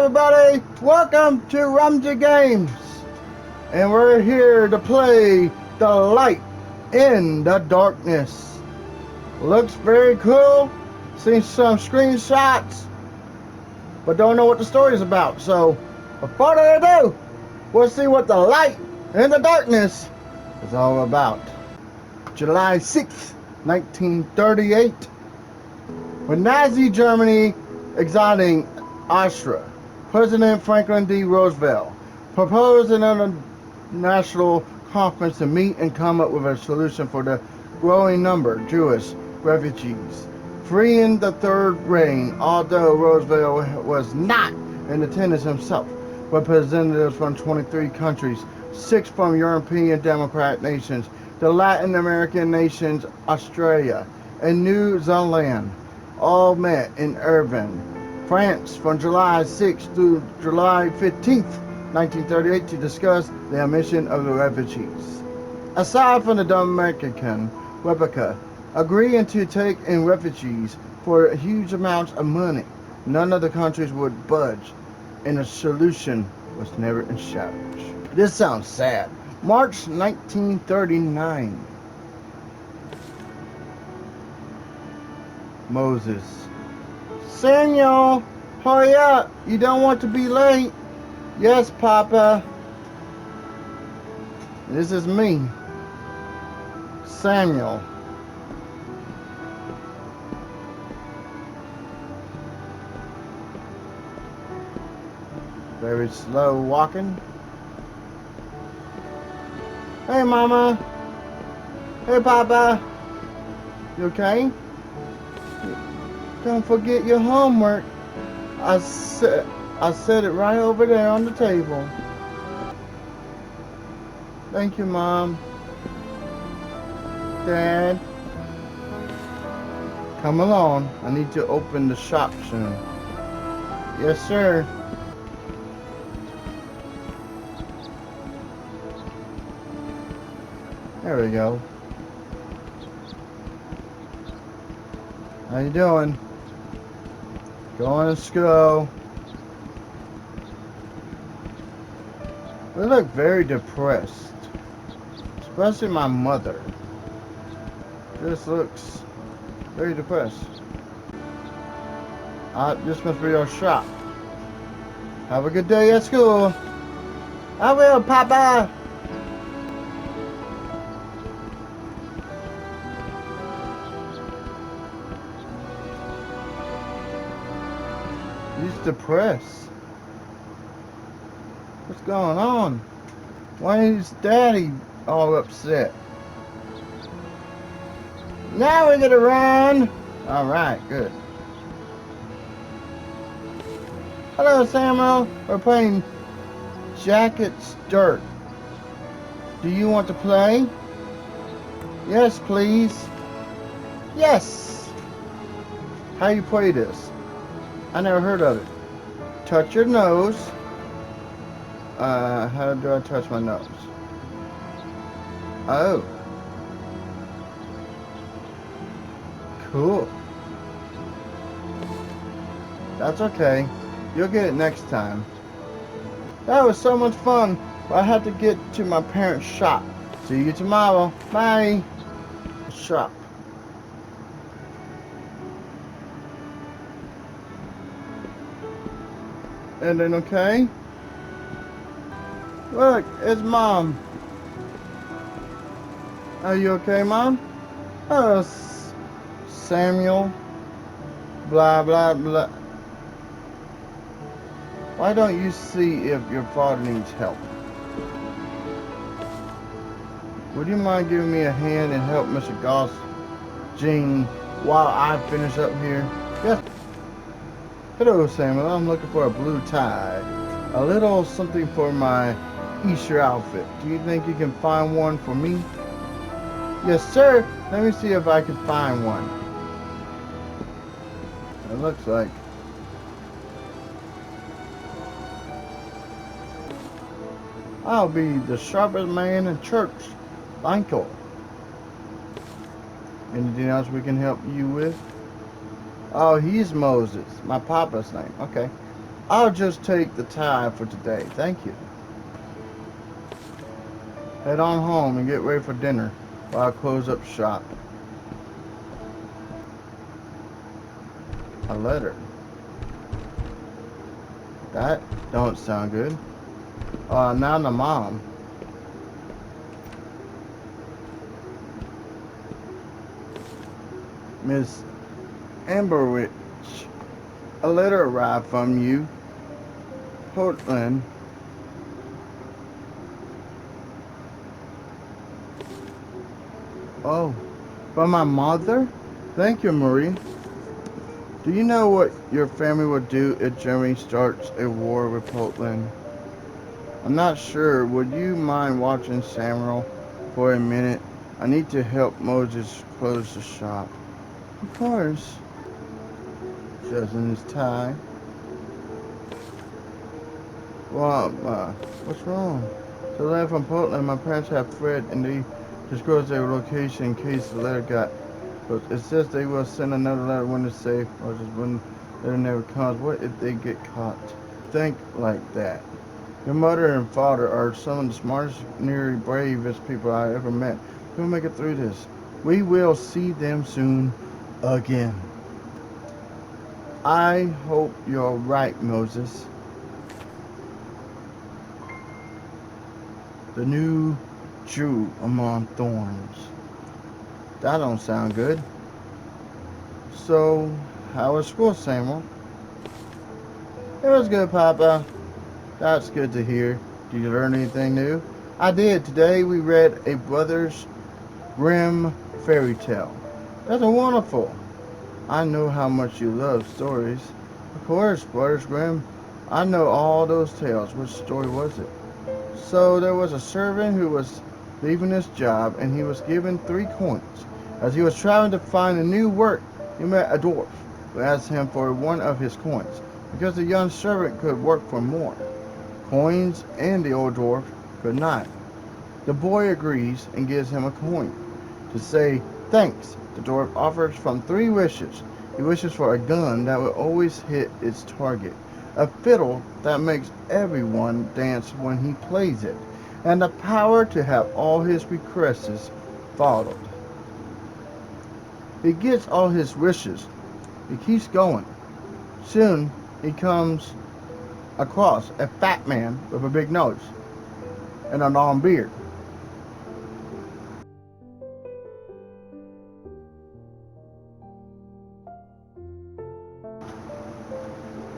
everybody, welcome to Rumseygames, and we're here to play The Light in the Darkness. Looks very cool, seen some screenshots, but don't know what the story is about. So, without further ado, we'll see what The Light in the Darkness is all about. July 6th, 1938, with Nazi Germany exiling Austria, President Franklin D. Roosevelt proposed in a national conference to meet and come up with a solution for the growing number of Jewish refugees fleeing the Third Reich. Although Roosevelt was not in attendance himself, representatives from 23 countries, 6 from European Democratic nations, the Latin American nations, Australia, and New Zealand, all met in Irvine, France from July 6th through July 15th, 1938 to discuss the admission of the refugees. Aside from the Dominican Republic agreeing to take in refugees for huge amounts of money, none of the countries would budge, and a solution was never established. This sounds sad. March 1939. Moses. Samuel, hurry up. You don't want to be late. Yes, Papa. This is me, Samuel. Very slow walking. Hey, Mama. Hey, Papa. You okay? Don't forget your homework. I set it right over there on the table. Thank you, Mom. Dad. Come along. I need to open the shop soon. Yes, sir. There we go. How you doing? Going to school. We look very depressed. Especially my mother. Just looks very depressed. This must be our shop. Have a good day at school. I will, Papa. He's depressed. What's going on? Why is Daddy all upset? Now we're gonna run. Alright, good. Hello, Samuel. We're playing Jacket's Dirt. Do you want to play? Yes, please. Yes. How you play this? I never heard of it. Touch your nose. How do I touch my nose? Oh. Cool. That's okay. You'll get it next time. That was so much fun, but I have to get to my parents' shop. See you tomorrow. Bye. Shop. And then okay? Look, it's Mom. Are you okay, Mom? Oh, Samuel. Blah, blah, blah. Why don't you see if your father needs help? Would you mind giving me a hand and help Mr. Goss, Jean, while I finish up here? Yes. Hello, Samuel. I'm looking for a blue tie. A little something for my Easter outfit. Do you think you can find one for me? Yes, sir. Let me see if I can find one. It looks like. I'll be the sharpest man in church. Thank you. Anything else we can help you with? Oh, he's Moses. My papa's name. Okay. I'll just take the time for today. Thank you. Head on home and get ready for dinner while I close up shop. A letter. That don't sound good. Now the mom. Miss Amberwitch, a letter arrived from you, Portland. Oh, from my mother? Thank you, Marie. Do you know what your family would do if Germany starts a war with Poland? I'm not sure. Would you mind watching Samuel for a minute? I need to help Moses close the shop. Of course. Adjusting his tie. Well, what's wrong? To land from Portland, my parents have Fred and they disclosed their location in case the letter got. But it says they will send another letter when it's safe, or just when the letter never comes. What if they get caught? Think like that. Your mother and father are some of the smartest, nearly bravest people I ever met. We'll make it through this. We will see them soon again. I hope you're right, Moses. The new Jew among thorns. That don't sound good. So, how was school, Samuel? It was good, Papa. That's good to hear. Did you learn anything new? I did. Today we read a Brothers Grimm fairy tale. That's wonderful. I know how much you love stories. Of course, Brothers Grimm. I know all those tales. Which story was it? So there was a servant who was leaving his job and he was given 3 coins. As he was traveling to find a new work, he met a dwarf who asked him for one of his coins because the young servant could work for more coins and the old dwarf could not. The boy agrees and gives him a coin. To say thanks, the dwarf offers from 3 wishes. He wishes for a gun that will always hit its target, a fiddle that makes everyone dance when he plays it, and the power to have all his requests followed. He gets all his wishes. He keeps going. Soon he comes across a fat man with a big nose and a long beard.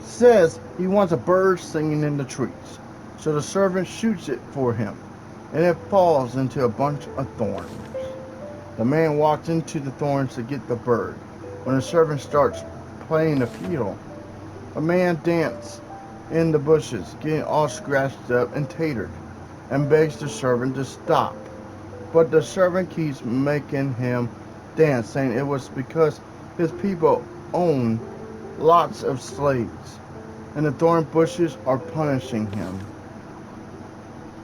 Says he wants a bird singing in the trees. So the servant shoots it for him, and it falls into a bunch of thorns. The man walks into the thorns to get the bird. When the servant starts playing the fiddle, a man dances in the bushes, getting all scratched up and tatered, and begs the servant to stop. But the servant keeps making him dance, saying it was because his people own lots of slaves, and the thorn bushes are punishing him.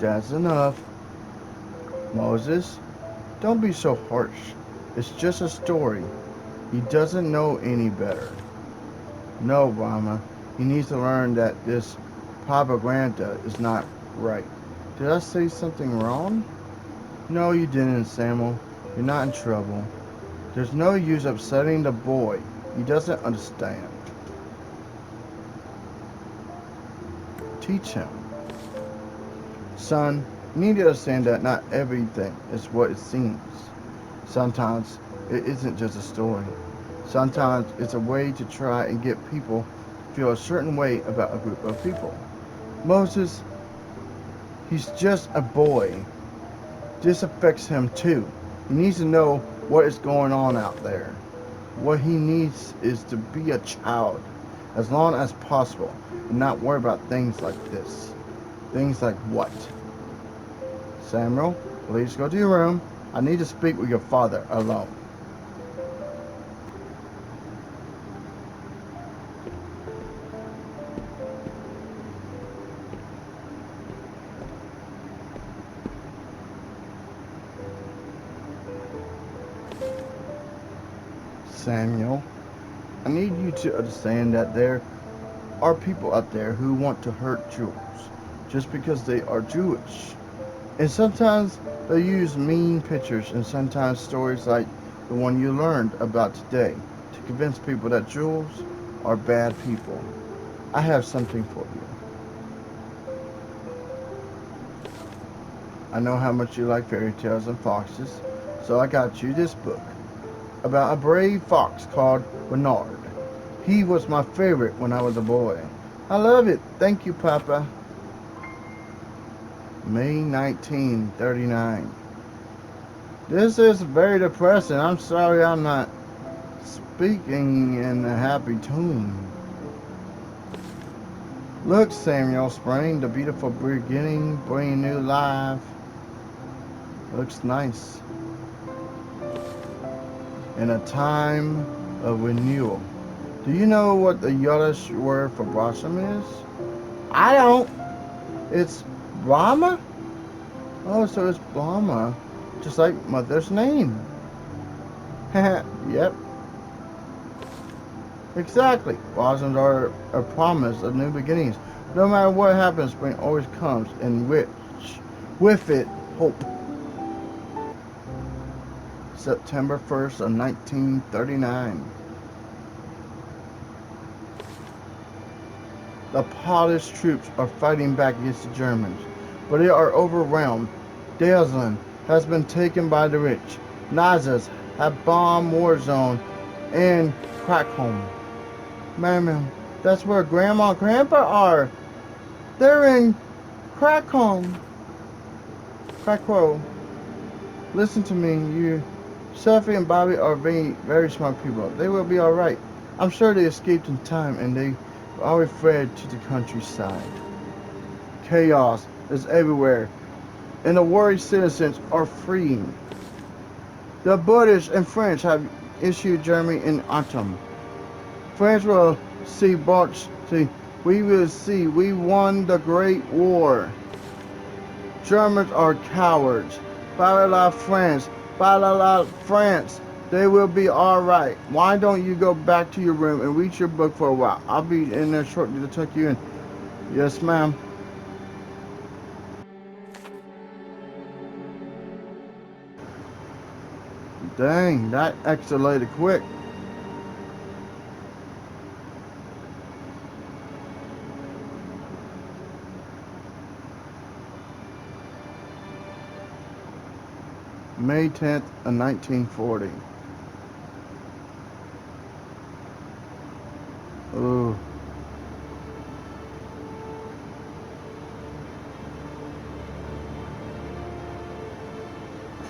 That's enough. Moses, don't be so harsh. It's just a story. He doesn't know any better. No, Brahma. He needs to learn that this propaganda is not right. Did I say something wrong? No, you didn't, Samuel. You're not in trouble. There's no use upsetting the boy. He doesn't understand. Teach him. Son, you need to understand that not everything is what it seems. Sometimes it isn't just a story. Sometimes it's a way to try and get people to feel a certain way about a group of people. Moses, he's just a boy. This affects him too. He needs to know what is going on out there. What he needs is to be a child as long as possible and not worry about things like this. Things like what? Samuel, please go to your room. I need to speak with your father alone. Samuel, I need you to understand that there are people out there who want to hurt Jews just because they are Jewish. And sometimes they use mean pictures and sometimes stories like the one you learned about today to convince people that Jews are bad people. I have something for you. I know how much you like fairy tales and foxes, so I got you this book about a brave fox called Bernard. He was my favorite when I was a boy. I love it. Thank you, Papa. May 1939. This is very depressing. I'm sorry I'm not speaking in a happy tone. Look, Samuel, spring, the beautiful beginning, bringing new life. Looks nice. In a time of renewal. Do you know what the Yiddish word for blossom is? I don't. It's Brahma? Oh, so it's Brahma. Just like mother's name. Yep, exactly. Blossoms are a promise of new beginnings. No matter what happens, spring always comes, and with it, hope. September 1st of 1939. The Polish troops are fighting back against the Germans, but they are overwhelmed. Dresden has been taken by the rich. Nazis have bombed war zone in Krakow. Ma'am, that's where Grandma and Grandpa are. They're in Krakow. Krakow. Listen to me, you. Sophie and Bobby are very smart people. They will be alright. I'm sure they escaped in time and they already fled to the countryside. Chaos is everywhere, and the worried citizens are fleeing. The British and French have issued Germany in autumn. France will see March. See, we will see. We won the Great War. Germans are cowards. Ba la France. Ba la France. They will be alright. Why don't you go back to your room and read your book for a while? I'll be in there shortly to tuck you in. Yes, ma'am. Dang, that escalated quick. May 10th of 1940. Ooh.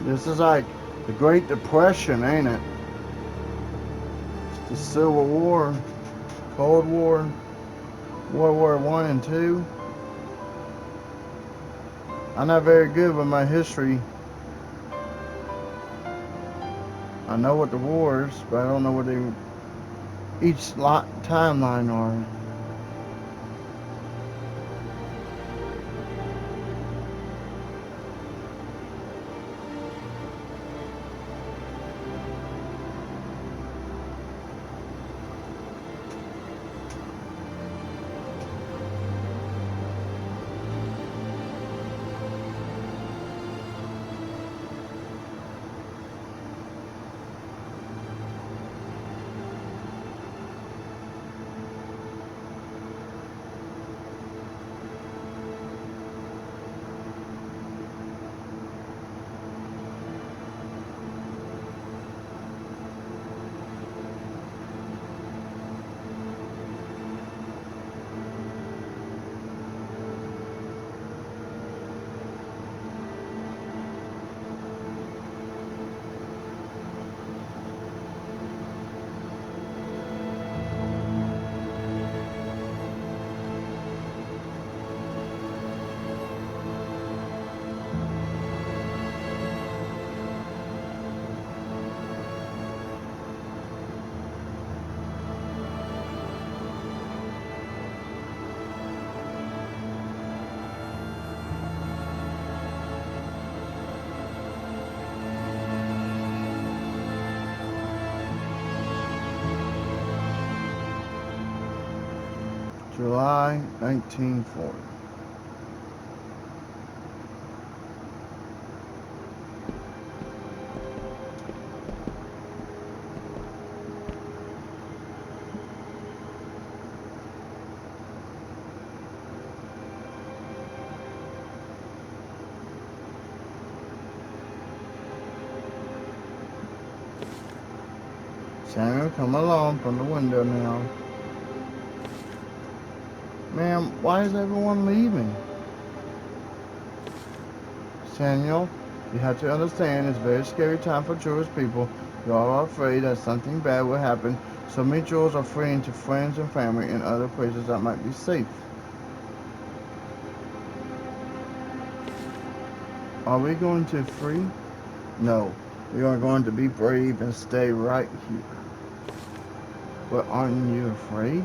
This is like the Great Depression, ain't it? The Civil War, Cold War, World War One and Two. I'm not very good with my history. I know what the wars, but I don't know what each timeline are. July 1940. Samuel, come along from the window now. Ma'am, why is everyone leaving? Samuel, you have to understand it's a very scary time for Jewish people. You all are afraid that something bad will happen. So many Jews are fleeing to friends and family in other places that might be safe. Are we going to flee? No. We are going to be brave and stay right here. But aren't you afraid?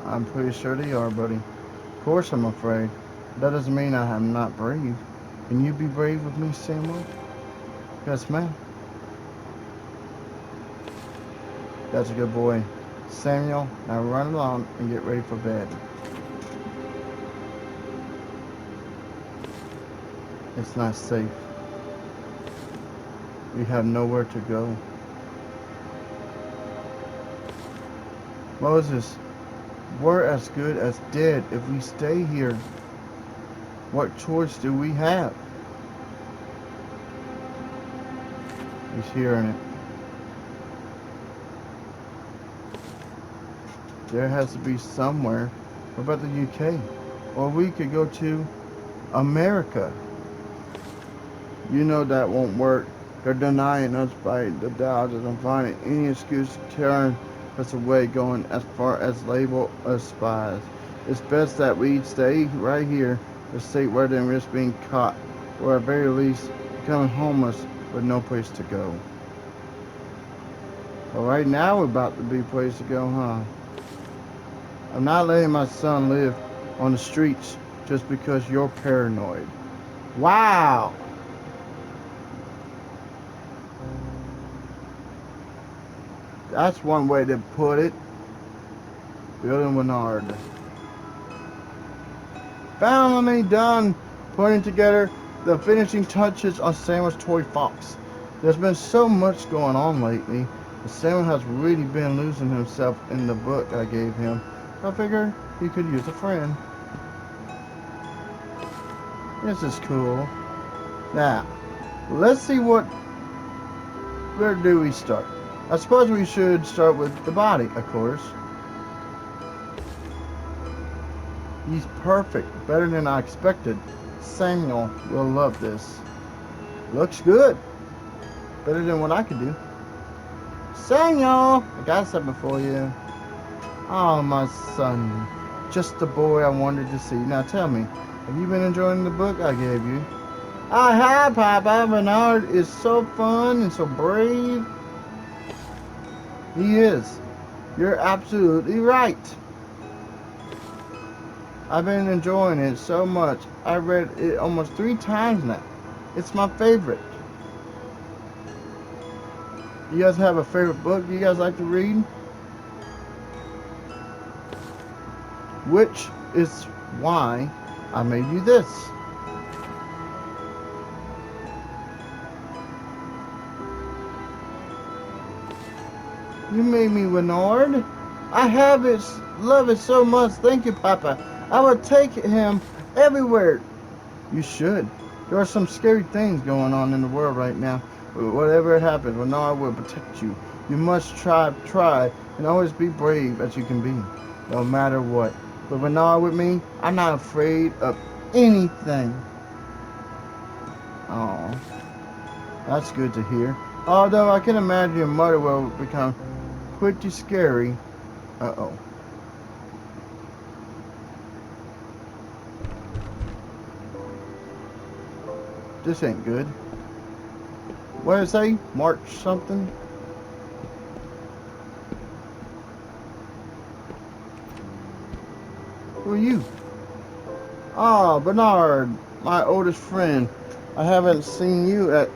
I'm pretty sure they are, buddy. Of course I'm afraid. That doesn't mean I am not brave. Can you be brave with me, Samuel? Yes, ma'am. That's a good boy. Samuel, now run along and get ready for bed. It's not safe. We have nowhere to go. Moses, we're as good as dead if we stay here. What choice do we have? He's hearing it. There has to be somewhere. What about the UK? Or we could go to America. You know that won't work. They're denying us by the Dodgers and finding any excuse to turn us away, going as far as label us spies. It's best that we stay right here to stay rather than risk being caught, or at very least becoming homeless with no place to go. Well, right now we're about to be a place to go, huh? I'm not letting my son live on the streets just because you're paranoid. Wow! That's one way to put it. Bill and Winard. Finally done putting together the finishing touches on Samuel's toy fox. There's been so much going on lately. Samuel has really been losing himself in the book I gave him. I figured he could use a friend. This is cool. Now, let's see where do we start? I suppose we should start with the body, of course. He's perfect, better than I expected. Samuel will love this. Looks good. Better than what I could do. Samuel, I got something for you. Oh, my son. Just the boy I wanted to see. Now tell me, have you been enjoying the book I gave you? I have, Papa. Bernard is so fun and so brave. He is. You're absolutely right. I've been enjoying it so much. I read it almost 3 times now. It's my favorite. You guys have a favorite book you guys like to read? Which is why I made you this. You made me, Winard. I have it, love it so much. Thank you, Papa. I will take him everywhere. You should. There are some scary things going on in the world right now. But whatever happens, Winard will protect you. You must try, and always be brave as you can be, no matter what. But Winard with me, I'm not afraid of anything. Oh, that's good to hear. Although I can imagine your mother will become pretty scary. Uh-oh. This ain't good. What did it say? March something? Who are you? Ah, Bernard, my oldest friend. I haven't seen you at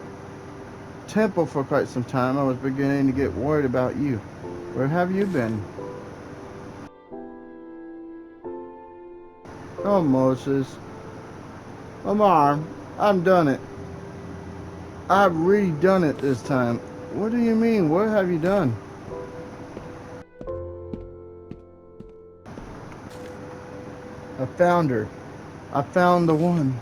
Temple for quite some time. I was beginning to get worried about you. Where have you been? Oh, Moses. Omar, I've done it. I've really done it this time. What do you mean? What have you done? I found her. I found the one.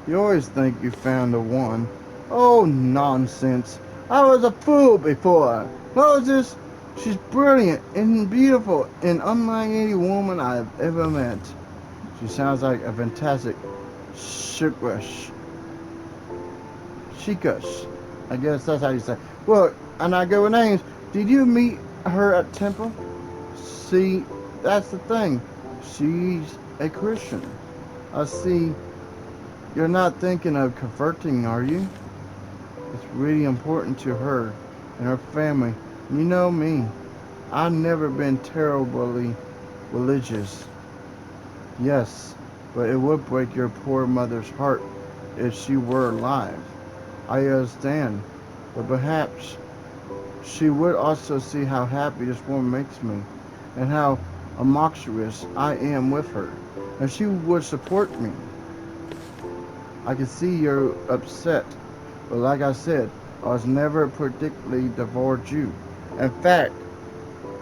You always think you found the one. Oh, nonsense. I was a fool before. Moses, she's brilliant and beautiful and unlike any woman I've ever met. She sounds like a fantastic shikush. Shikush. I guess that's how you say. Well, and I go with names. Did you meet her at temple? See, that's the thing. She's a Christian. I see. You're not thinking of converting, are you? It's really important to her and her family. You know me. I've never been terribly religious. Yes, but it would break your poor mother's heart if she were alive. I understand. But perhaps she would also see how happy this woman makes me and how obnoxious I am with her. And she would support me. I can see you're upset, but like I said, I was never particularly devoured Jew. In fact,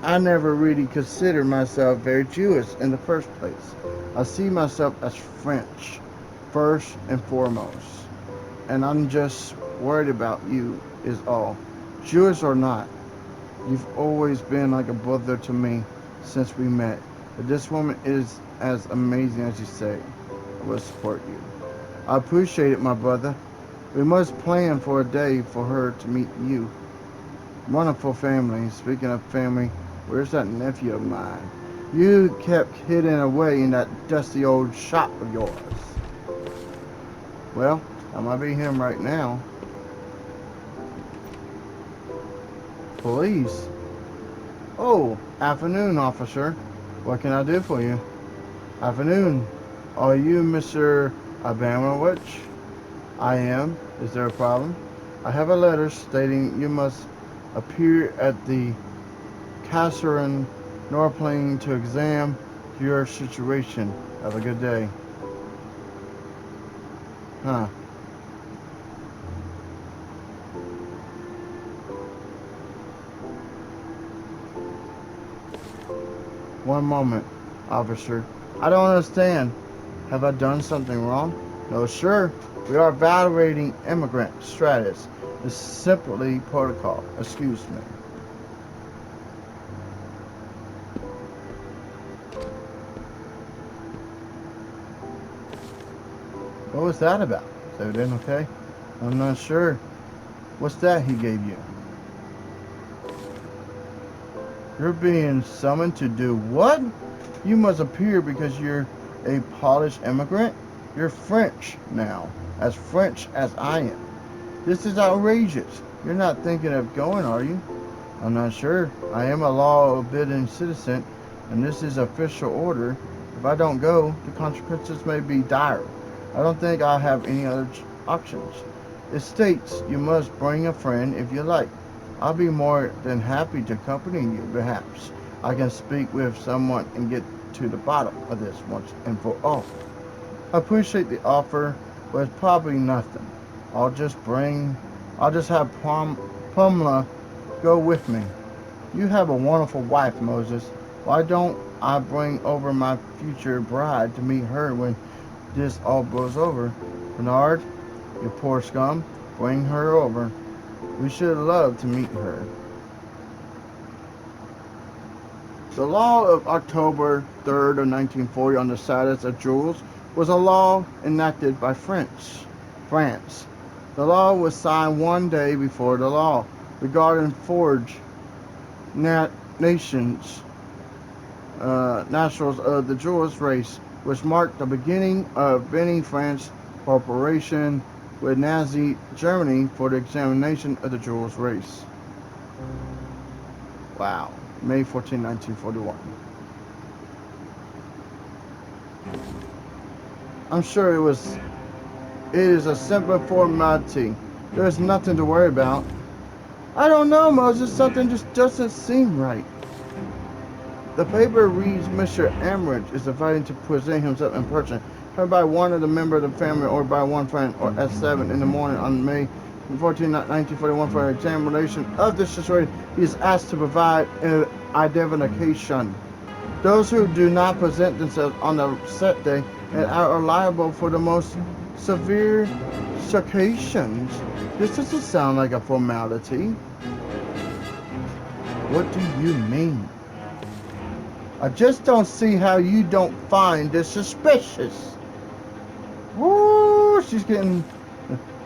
I never really considered myself very Jewish in the first place. I see myself as French, first and foremost, and I'm just worried about you, is all. Jewish or not, you've always been like a brother to me since we met. If this woman is as amazing as you say, I will support you. I appreciate it, my brother. We must plan for a day for her to meet you. Wonderful family. Speaking of family, where's that nephew of mine? You kept hidden away in that dusty old shop of yours. Well, that might be him right now. Police? Oh, afternoon, officer. What can I do for you? Afternoon. Are you Mr. Abramowitz? I am. Is there a problem? I have a letter stating you must appear at the Kasserine Norplane to examine your situation. Have a good day. Huh. One moment, officer. I don't understand. Have I done something wrong? No, sir. We are evaluating immigrant status. It's simply protocol. Excuse me. What was that about? Is everything okay? I'm not sure. What's that he gave you? You're being summoned to do what? You must appear because you're a Polish immigrant? You're French now, as French as I am. This is outrageous. You're not thinking of going, are you? I'm not sure. I am a law-abiding citizen, and this is official order. If I don't go, the consequences may be dire. I don't think I'll have any other options. It states you must bring a friend if you like. I'll be more than happy to accompany you, perhaps. I can speak with someone and get to the bottom of this once and for all. I appreciate the offer, but it's probably nothing. I'll just bring, I'll just have Pumla go with me. You have a wonderful wife, Moses. Why don't I bring over my future bride to meet her when this all blows over? Bernard, you poor scum, bring her over. We should love to meet her. The law of October 3rd of 1940 on the status of jewels was a law enacted by France. The law was signed one day before the law regarding forged nations, nationals of the Jewish race, which marked the beginning of Benny France cooperation with Nazi Germany for the examination of the Jewish race. Wow. May 14, 1941. I'm sure it is a simple formality. There's nothing to worry about. I don't know, Moses. Something just doesn't seem right. The paper reads Mr. Amaridge is invited to present himself in person, heard by one of the members of the family or by one friend, or at 7 in the morning on May 14, 1941 for an examination of the situation. He is asked to provide an identification. Those who do not present themselves on the set day and are liable for the most severe circations. This doesn't sound like a formality. What do you mean? I just don't see how you don't find this suspicious. Woo, she's getting...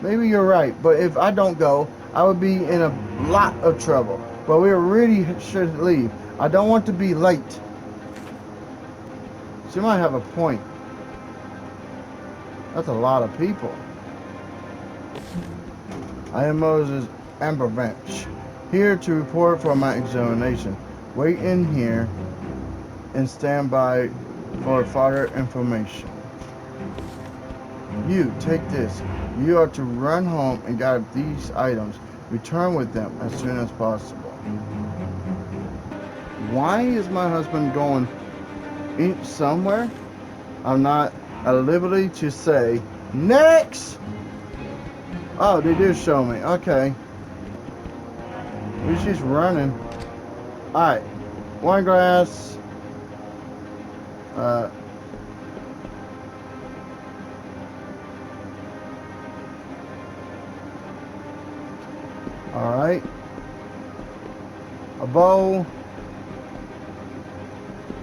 Maybe you're right, but if I don't go, I would be in a lot of trouble. But we really should leave. I don't want to be late. She might have a point. That's a lot of people. I am Moses Amberbench, here to report for my examination. Wait in here and stand by for further information. You, take this. You are to run home and grab these items. Return with them as soon as possible. Why is my husband going eat somewhere? I'm not at liberty to say. Next! Oh, they did show me. Okay. She's just running. Alright. Wine glass. Alright. A bowl.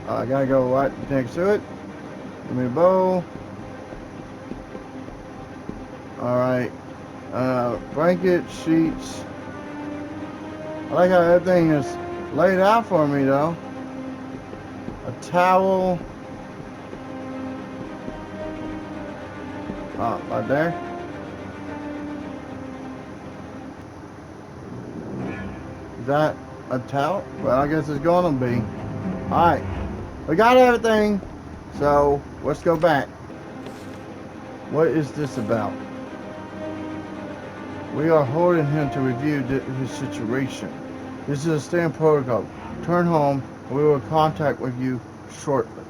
I gotta go right next to it. Give me a bowl. Alright. Blanket, sheets. I like how everything is laid out for me though. A towel. Oh, right there. Is that a towel? Well, I guess it's gonna be. Alright. We got everything. So, let's go back. What is this about? We are holding him to review his situation. This is a standard protocol. Turn home, and we will contact with you shortly.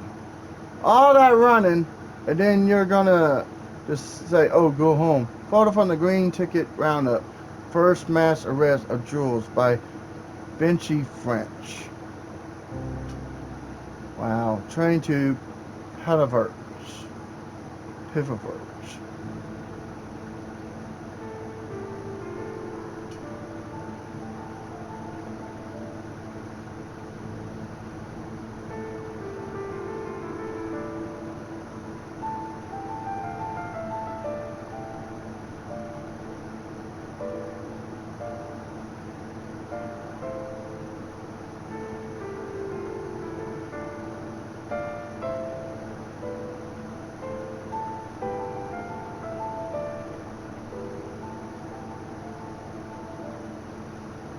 All that running, and then you're gonna just say, oh, go home. Photo from the Green Ticket Roundup. First mass arrest of Jules by Vinci French. Wow. Train to Pivoverge.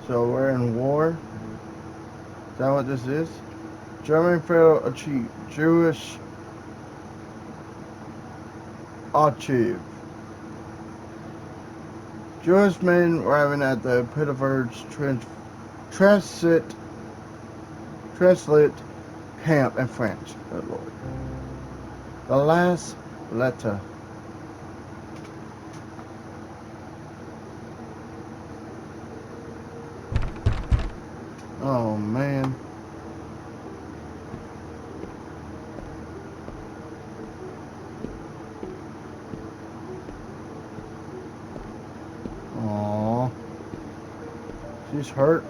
So we're in war. Is that what this is? German failed achieve. Jewish achieve. Jewish men arriving at the Pivoverge translate camp in French. Good Lord. The last letter. Oh man. Aww. She's hurt.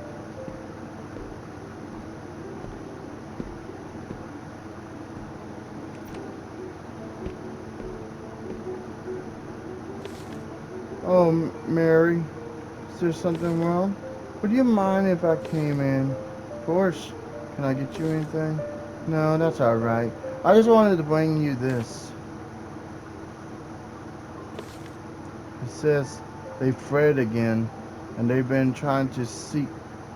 Oh, Mary, is there something wrong? Would you mind if I came in? Of course. Can I get you anything? No, that's alright. I just wanted to bring you this. It says they fled again, and they've been trying to seek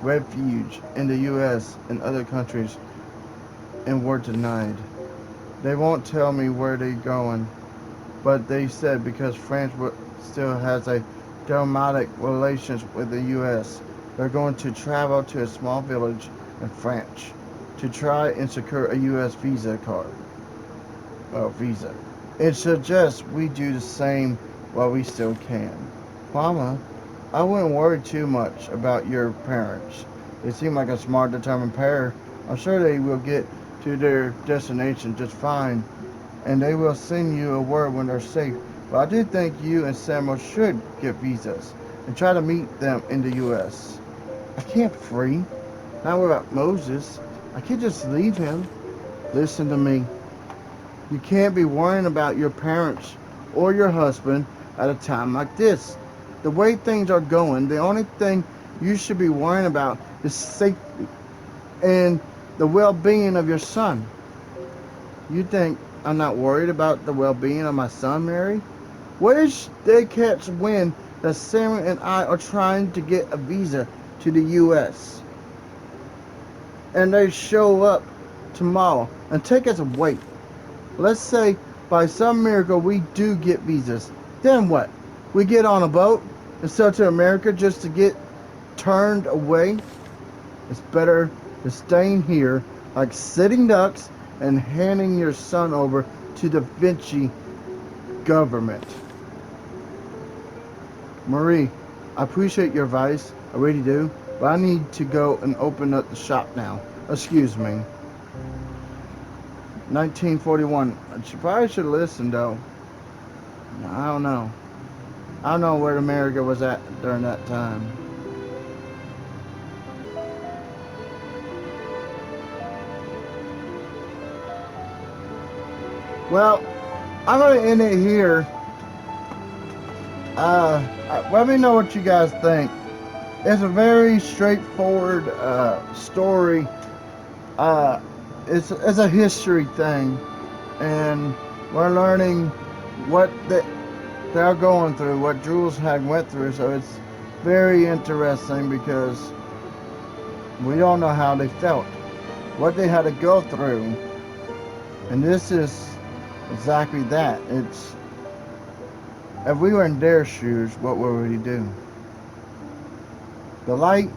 refuge in the U.S. and other countries, and were denied. They won't tell me where they're going, but they said because France still has a diplomatic relations with the U.S., they're going to travel to a small village in France to try and secure a U.S. visa card. Visa. It suggests we do the same while we still can. Mama, I wouldn't worry too much about your parents. They seem like a smart, determined pair. I'm sure they will get to their destination just fine, and they will send you a word when they're safe. But I do think you and Samuel should get visas and try to meet them in the U.S. I can't free. Not without Moses. I can't just leave him. Listen to me. You can't be worrying about your parents or your husband at a time like this. The way things are going, the only thing you should be worrying about is safety and the well-being of your son. You think I'm not worried about the well-being of my son, Mary? What if they catch wind that Sarah and I are trying to get a visa to the U.S. and they show up tomorrow and take us away? Let's say by some miracle we do get visas. Then what? We get on a boat and sail to America just to get turned away? It's better than staying here like sitting ducks and handing your son over to the Vinci government. Marie, I appreciate your advice. I really do. But I need to go and open up the shop now. Excuse me. 1941. She probably should have listened though. I don't know. I don't know where America was at during that time. Well, I'm gonna end it here. Let me know what you guys think. It's a very straightforward story. Uh, it's a history thing, and we're learning what they're going through, what Jules had went through. So it's very interesting because we don't know how they felt, what they had to go through, and this is exactly that. It's if we were in their shoes, what would we do? The light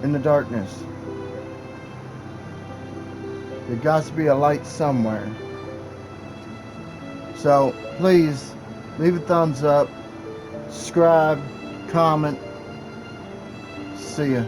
in the darkness. There got to be a light somewhere. So please leave a thumbs up, subscribe, comment. See ya.